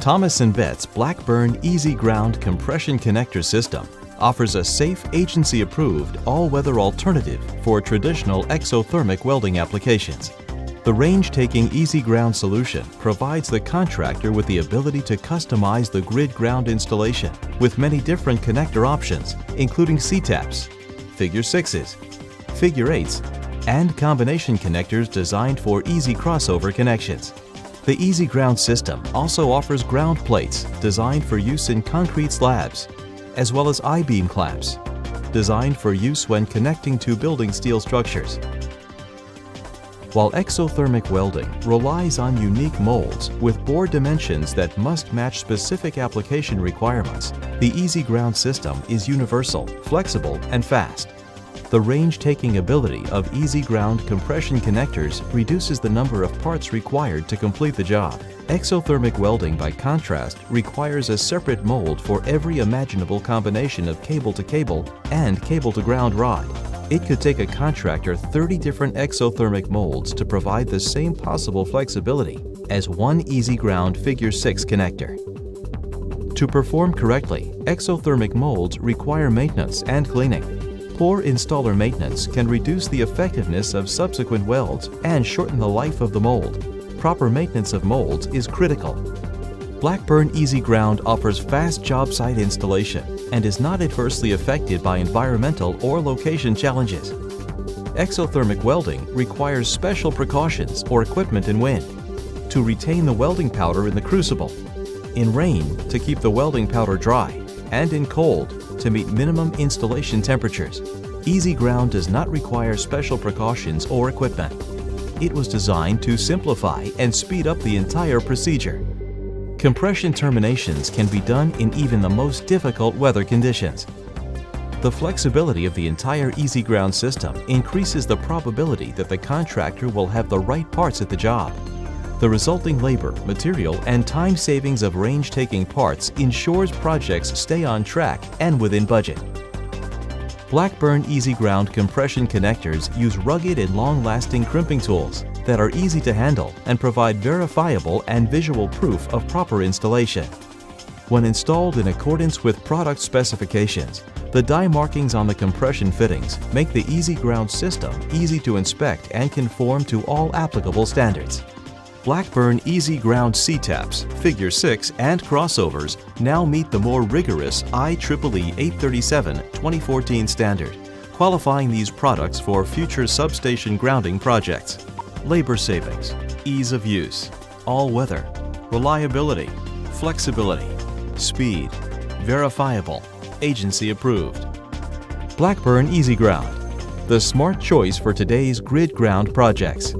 Thomas & Betts Blackburn Easy Ground Compression Connector System offers a safe, agency-approved, all-weather alternative for traditional exothermic welding applications. The range-taking Easy Ground solution provides the contractor with the ability to customize the grid ground installation with many different connector options, including C-taps, figure 6s, figure 8s, and combination connectors designed for easy crossover connections. The Easy Ground system also offers ground plates designed for use in concrete slabs, as well as I-beam clamps, designed for use when connecting to building steel structures. While exothermic welding relies on unique molds with bore dimensions that must match specific application requirements, the Easy Ground system is universal, flexible, and fast. The range-taking ability of Easy Ground compression connectors reduces the number of parts required to complete the job. Exothermic welding, by contrast, requires a separate mold for every imaginable combination of cable-to-cable and cable-to-ground rod. It could take a contractor 30 different exothermic molds to provide the same possible flexibility as one Easy Ground Figure 6 connector. To perform correctly, exothermic molds require maintenance and cleaning. Poor installer maintenance can reduce the effectiveness of subsequent welds and shorten the life of the mold. Proper maintenance of molds is critical. Blackburn Easy Ground offers fast job site installation and is not adversely affected by environmental or location challenges. Exothermic welding requires special precautions or equipment in wind to retain the welding powder in the crucible, in rain to keep the welding powder dry, and in cold to meet minimum installation temperatures. Easy Ground does not require special precautions or equipment. It was designed to simplify and speed up the entire procedure. Compression terminations can be done in even the most difficult weather conditions. The flexibility of the entire Easy Ground system increases the probability that the contractor will have the right parts at the job. The resulting labor, material, and time savings of range-taking parts ensures projects stay on track and within budget. Blackburn Easy Ground compression connectors use rugged and long-lasting crimping tools that are easy to handle and provide verifiable and visual proof of proper installation. When installed in accordance with product specifications, the die markings on the compression fittings make the Easy Ground system easy to inspect and conform to all applicable standards. Blackburn Easy Ground C-taps, Figure 6, and crossovers now meet the more rigorous IEEE 837-2014 standard, qualifying these products for future substation grounding projects. Labor savings, ease of use, all-weather, reliability, flexibility, speed, verifiable, agency approved. Blackburn Easy Ground, the smart choice for today's grid ground projects.